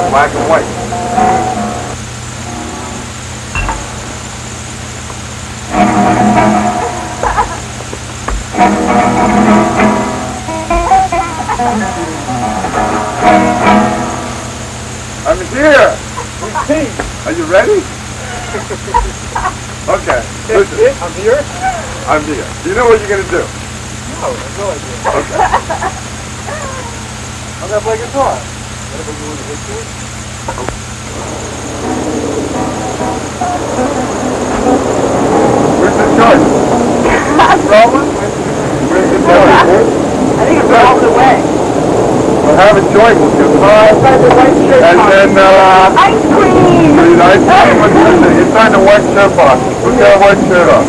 the black and white. I'm here! Are you ready? Okay, listen. I'm here? I'm here. Do you know what you're going to do? No, I have no idea. Okay. I'm going to play guitar. What if I go into history? Where's the chart? Rolling? Where's the chart? I think it rolled away. We'll have a joint with you. It's like the white shirt And then, ice cream! ice cream, it's on the white shirt box. Put that white shirt on.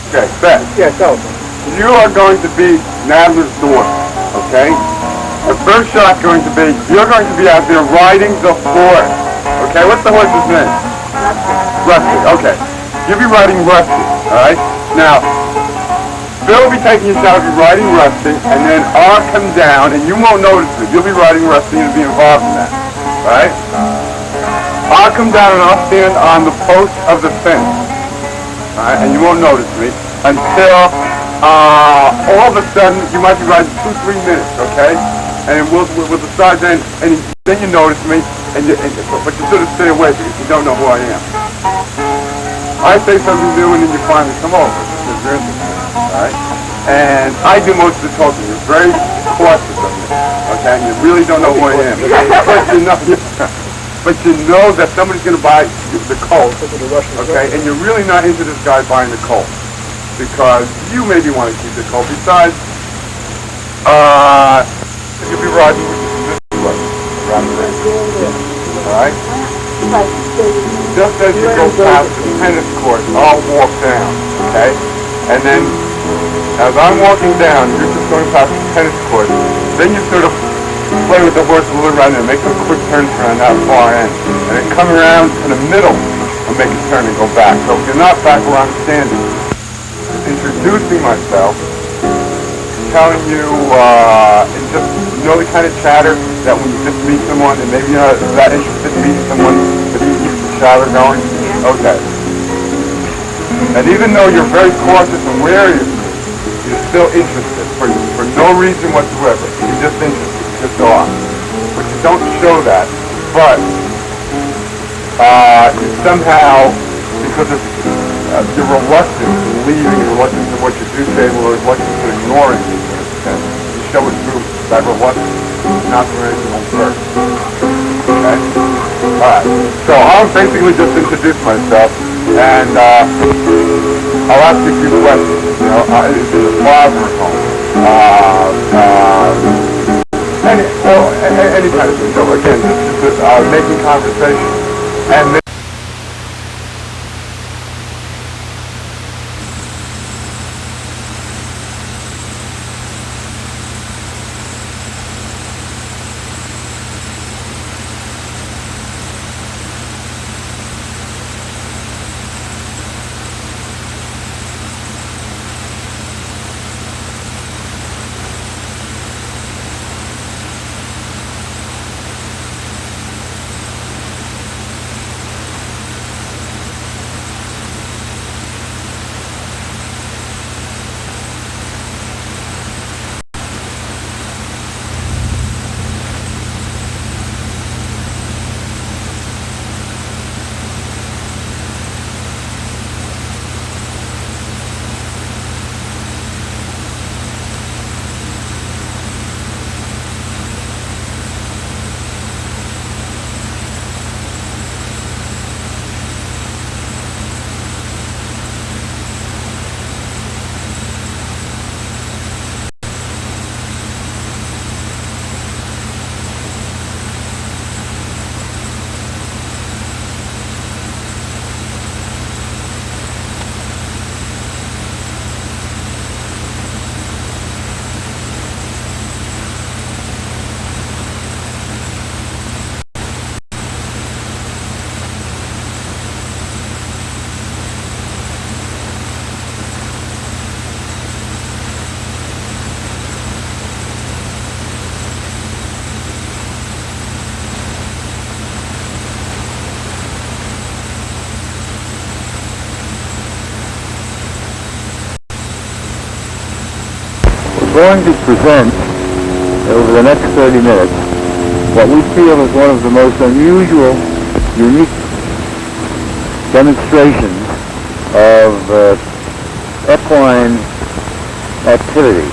Okay, Beth. Yeah, tell us. You are going to be Nadler's daughter, okay? The first shot's going to be, you're going to be out there riding the horse. Okay, what's the horse's name? Rusty, okay. You'll be riding Rusty, alright? Now, Bill will be taking your shot, will be riding Rusty, and then I'll come down, and you won't notice it. You'll be riding Rusty and be involved in that, right? I'll come down and I'll stand on the post of the fence, alright? And you won't notice me until all of a sudden you might be riding 2-3 minutes, okay? And we'll decide then, and then you notice me, but you sort of stay away because you don't know who I am. I say something new and then you finally come over because you're interested. Alright? And I do most of the talking. You're very cautious of me. Okay? And you really don't know who I am. But you know that somebody's going to buy the Colt. Okay? And you're really not into this guy buying the Colt. Because you maybe want to keep the Colt. Besides, you'll be riding with this way. Alright? Just as you go past the tennis court, I'll walk down. Okay? And then, as I'm walking down, you're just going past the tennis court. Then you sort of play with the horse a little around there, make some quick turns around that far end, and then come around to the middle and make a turn and go back. So if you're not back where I'm standing, introducing myself, telling you, and just the kind of chatter that when you just meet someone, and maybe you're not that interested in meeting someone, but you keep the chatter going. Okay. And even though you're very cautious and wary of me, you're still interested for no reason whatsoever. You're just interested. You just are. But you don't show that. But you somehow, because of your reluctance to leaving, your reluctance to what you do say, or reluctance to ignoring me, you show it through that reluctance, not through anything on purpose. Okay? Alright. So I'll basically just introduce myself. And I'll ask you a few questions. You know, is your father at home? Any kind of thing. So again, just making conversation. And then going to present over the next 30 minutes what we feel is one of the most unusual, unique demonstrations of equine activity,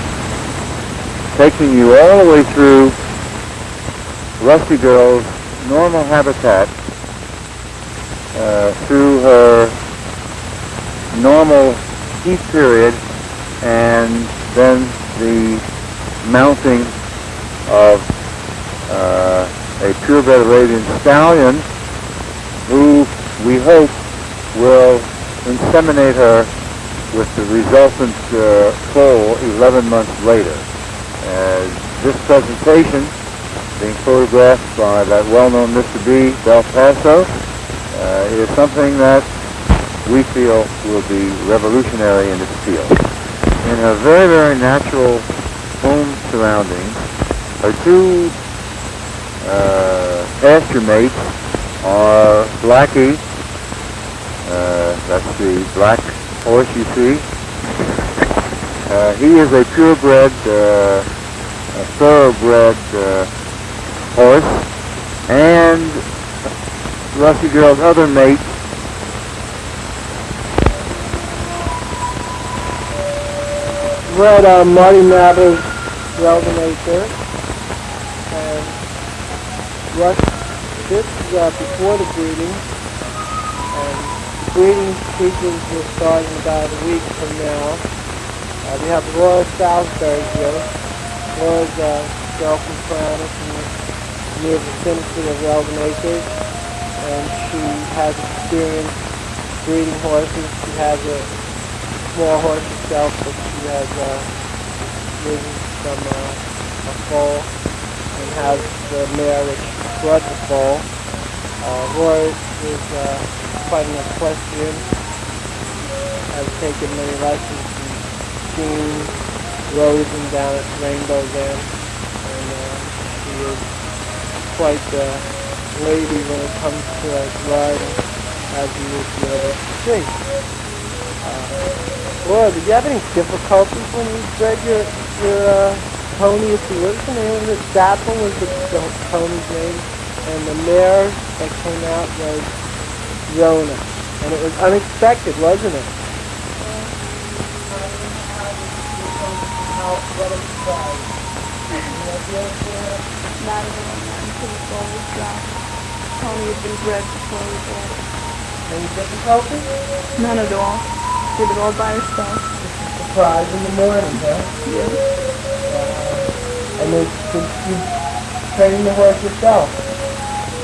taking you all the way through Rusty Girl's normal habitat, through her normal heat period, and then the mounting of a purebred Arabian stallion who we hope will inseminate her with the resultant foal 11 months later. This presentation, being photographed by that well-known Mr. B, Belpasso, is something that we feel will be revolutionary in its field. In her very, very natural home surroundings, her two pasture mates are Blackie, that's the black horse you see. He is a purebred, a thoroughbred horse, and Rusty Girl's other mate, We're at Marty Mather's Reldan acre, and this is before the breeding, and the breeding sequence will start in about a week from now. We have Laura Salisbury here. Laura's girl from Paramus in the near vicinity of Reldan acres, and she has experience breeding horses. She has a small horse herself, but she has ridden from a foal and has the mare which bred the foal. Laura is quite an equestrian, has taken many lessons from Jean Rosen down at Rainbow Dam, and she is quite a lady when it comes to riding, as you will be able to see. Laura, did you have any difficulties when you bred your pony? If you was the name of it, Dapple was the pony's name, and the mare that came out was Rona, and it was unexpected, wasn't it? What a surprise! Not at all, not until the ball was dropped. Pony had been bred before we bought it. Any difficulties? None at all. Did it all by herself. Surprise in the morning, huh? Yes. And then you train the horse yourself?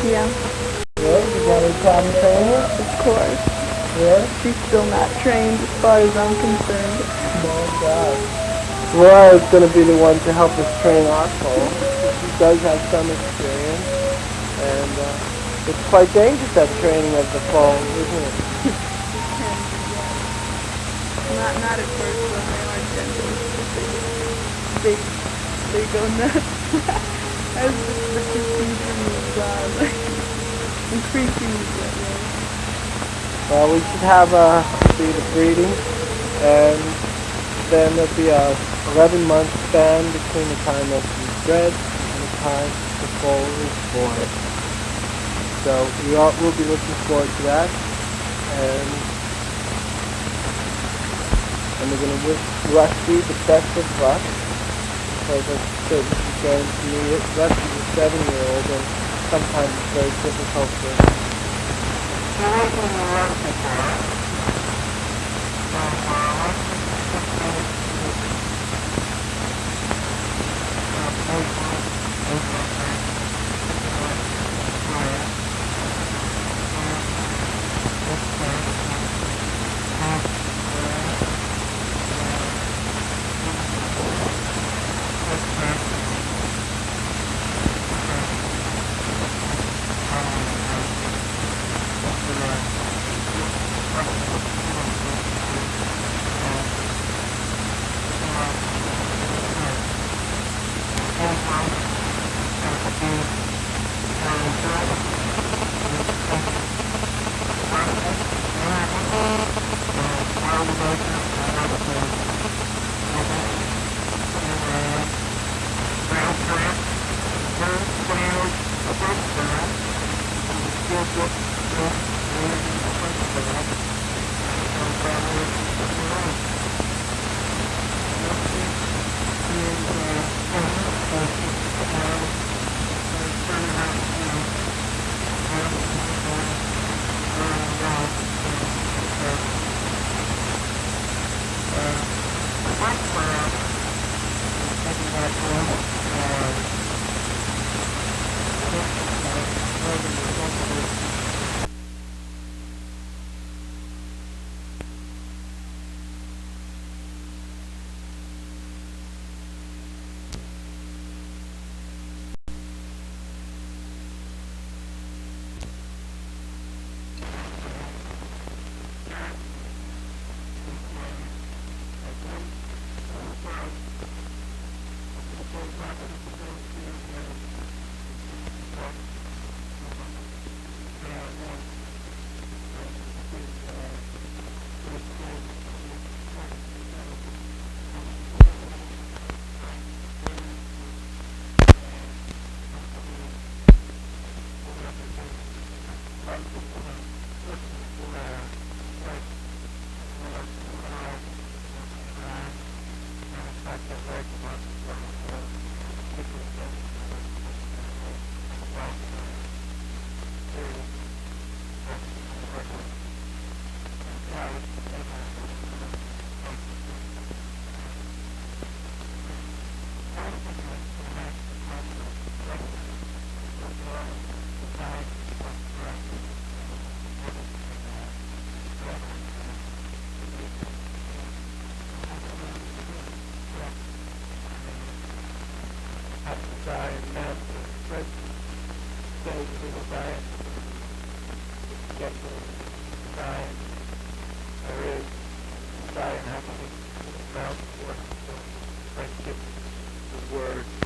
Yeah, Really? Did you have any problem training her? of course. Really? She's still not trained as far as I'm concerned. Oh, God. Laura is going to be the one to help us train our foal. She does have some experience, and it's quite dangerous, that training of the foal, isn't it? Not at first when they are gentle. They go nuts as the procedure moves on, like increasingly that way. Well, we should have the breeding, and then there'll be a 11-month span between the time that she's bred and the time the foal is born. So we'll be looking forward to that, and we're going to wish Rusty the best of luck, because I'm certain she's going to need it. Rusty's a 7-year-old, and sometimes it's very difficult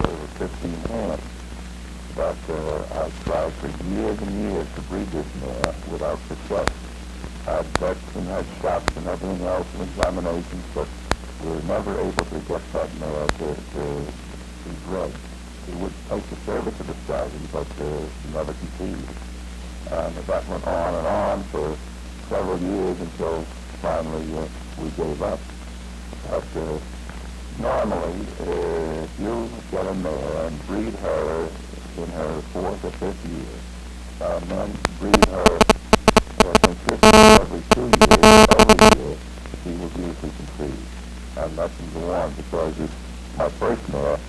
Over 15 hands. But I've tried for years and years to breed this mare without success. I've vets and had shots and everything else and examinations, but we were never able to get that mare to be bred. He would take the service of the stallion, but never conceived. And that went on for several years until finally we gave up. But normally, if you get a mare and breed her in her 4th or 5th year, and then breed her consistently every 2 years, every year, she will usually conceive. And that can go on because it's my first mare.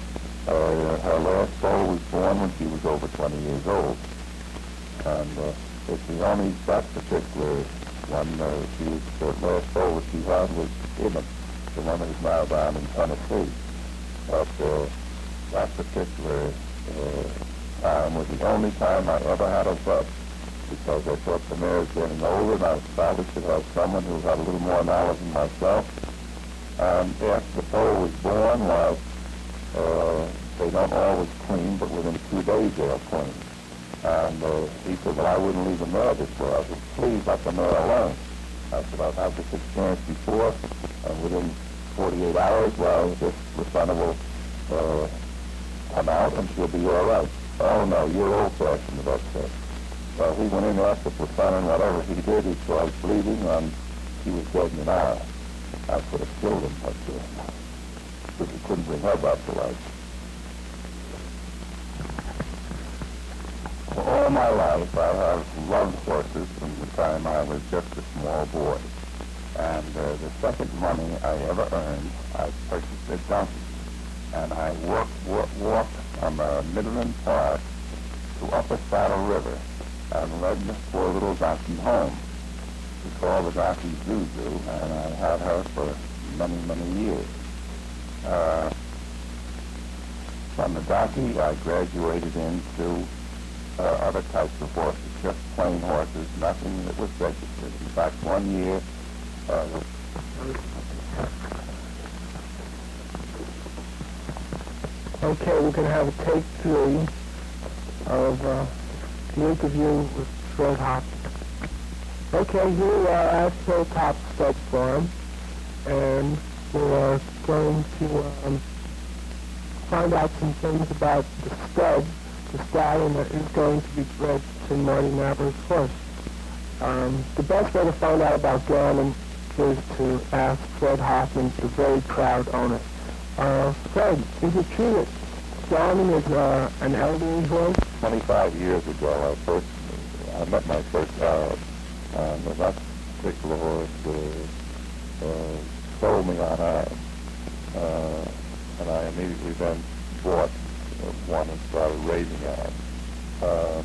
Her last foal was born when she was over 20 years old. And it's the only, that particular one, the last foal that she had was Ibn, the one that is now down in Tennessee. But that particular time was the only time I ever had a vet, because I thought the mare was getting older and I probably should have someone who had a little more knowledge than myself. And after the foal was born, well, they don't always clean, but within 2 days they'll clean. And he said, well, I wouldn't leave the mare this way. I said, please let the mare alone. I said, I've had this experience before, and within 48 hours, well, this Rosanna will come out and she'll be all right. Oh, no, you're old-fashioned, the vet said. Well, he went in after Rosanna, and whatever he did, he started bleeding, and he was dead in an hour. I could have killed him, but because he couldn't bring her back to life. For all my life, I have loved horses from the time I was just a small boy. And the second money I ever earned, I purchased a donkey. And I walked from Midland Park to Upper Saddle River and led the poor little donkey home. We called the donkey Zuzu, and I had her for many, many years. From the donkey, I graduated into other types of horses, just plain horses, nothing that was registered. In fact, one year, Okay, we're going to have a take 3 of the interview with Fred Hop. Okay, here we are at Fred Hop's stud farm, and we're going to find out some things about the stud, the stallion that is going to be bred to Marty Navar's horse. The best way to find out about Gammon is to ask Fred Hoffman, the very proud owner. Fred, is it true that Gammon is an elderly horse? 25 years ago, I met my first child, and that particular horse sold me on eye. And I immediately then bought one and started raising on.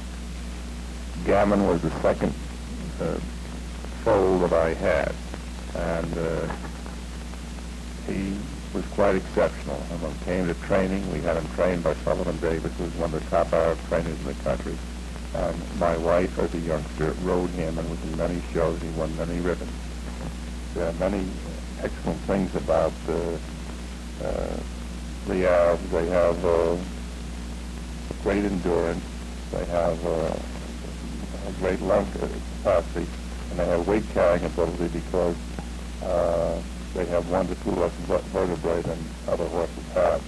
Gammon was the second foal that I had, and he was quite exceptional. And when it came to training, we had him trained by Sullivan Davis, who was one of the top Arab trainers in the country. And my wife, as a youngster, rode him and was in many shows. He won many ribbons. There are many excellent things about the Arabs. They have great endurance. They have a great lung capacity, and they have weight carrying ability because they have 1 to 2 less vertebrae than other horses have.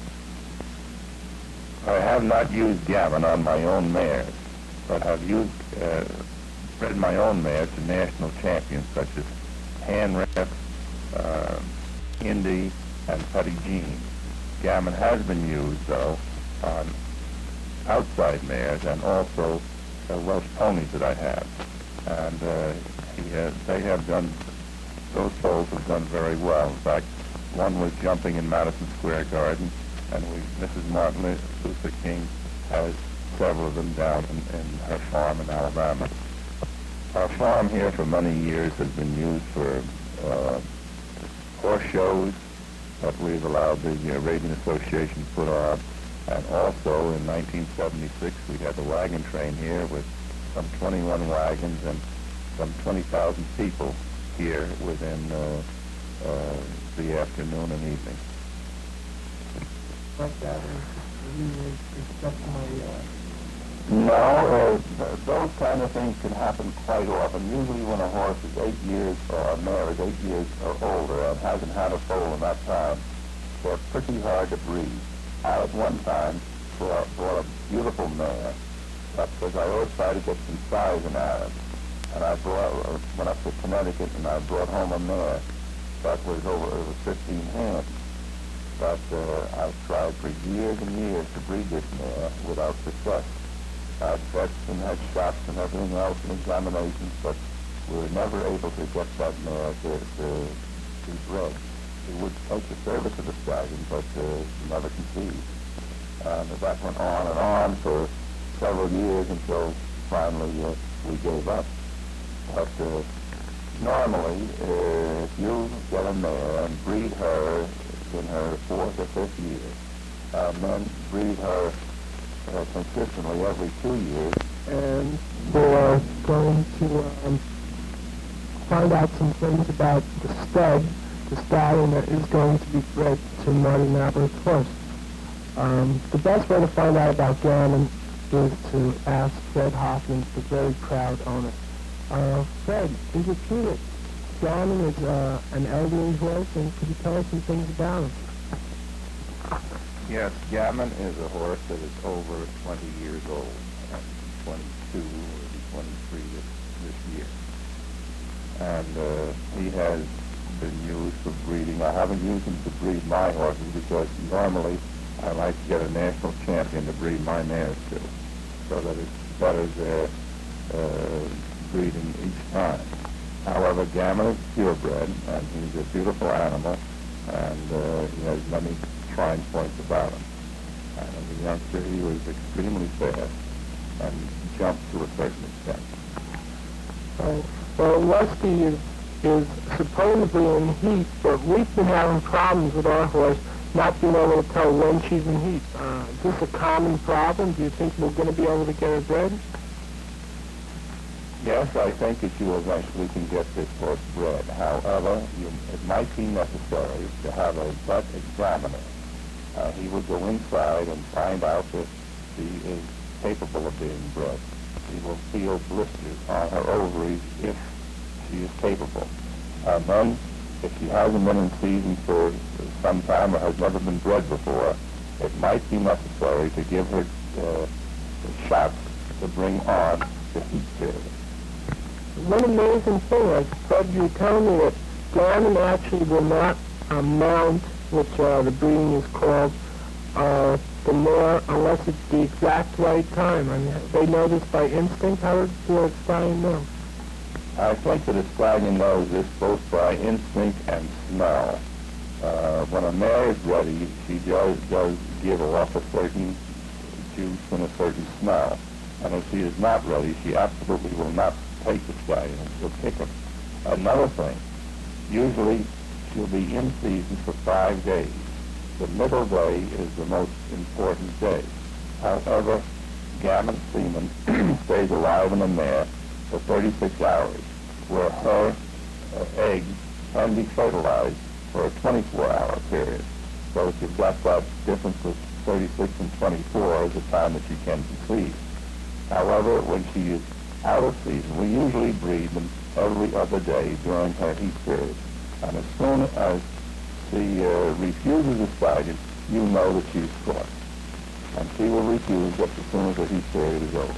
I have not used Gammon on my own mares, but have used bred my own mares to national champions such as Hanref, Indy, and Petty Jean. Gammon has been used, though, on outside mares and also Welsh ponies that I have. And they have done, those foals have done very well. In fact, one was jumping in Madison Square Garden, and Mrs. Martin Luther King has several of them down in her farm in Alabama. Our farm here for many years has been used for horse shows that we've allowed the Arabian Association to put on. And also in 1976 we had the wagon train here with some 21 wagons and some 20,000 people here within the afternoon and evening. Like that, you would expect No, those kind of things can happen quite often. Usually when a horse is 8 years, or a mare is 8 years or older and hasn't had a foal in that time, they're pretty hard to breed. I at one time bought a beautiful mare, because I always try to get some size in Arabs. And I went up to Connecticut and I brought home a mare that was it was 15 hands. But I've tried for years and years to breed this mare without success. I've fetched and had shots and everything else and examinations, but we were never able to get that mare to be bred. It would take the service of the stallion, but never conceived. And that went on and on for several years until finally we gave up. But normally, if you get a mare and breed her in her 4th or 5th year, men breed her consistently every 2 years. And we're going to find out some things about the stud, the stallion that is going to be bred to Marty Knapper's horse. The best way to find out about Gammon is to ask Fred Hoffman, the very proud owner. Fred, is it true that Gammon is an elderly horse, and could you tell us some things about him? Yes, Gammon is a horse that is over 20 years old, 22 or 23 this year. And he has been used for breeding. I haven't used him to breed my horses because normally I like to get a national champion to breed my mares to, so that it's better their breeding each time. However, Gammon is purebred, and he's a beautiful animal, and he has many fine points about him. And as a youngster, he was extremely fast and jumped to a certain extent. Well, Lusty is supposedly in heat, but we've been having problems with our horse not being able to tell when she's in heat. Is this a common problem? Do you think we're going to be able to get her bred? Yes, I think that you eventually can get this horse bred. However, it might be necessary to have a butt examiner. He will go inside and find out if she is capable of being bred. He will feel blisters on her ovaries if she is capable. Then, if she hasn't been in season for some time or has never been bred before, it might be necessary to give her shots to bring on the heat period. one amazing thing, like Fred, you tell me that gammon actually will not mount, which the breeding is called, the mare unless it's the exact right time. I mean, they know this by instinct. How does the stallion know? I think that a stallion knows this both by instinct and smell. When a mare is ready, she does give off a certain juice and a certain smell. And if she is not ready, she absolutely will not take the stallion. She'll kick him. Another thing, usually she'll be in season for 5 days. The middle day is the most important day. However, gammon semen stays alive in a mare for 36 hours, where her eggs can be fertilized for a 24-hour period. So if you've got that difference of 36 and 24 is the time that she can conceive. However, when she is out of season, we usually breed them every other day during her heat period. And as soon as she refuses a stallion, you know that she's caught. And she will refuse just as soon as the heat period is over.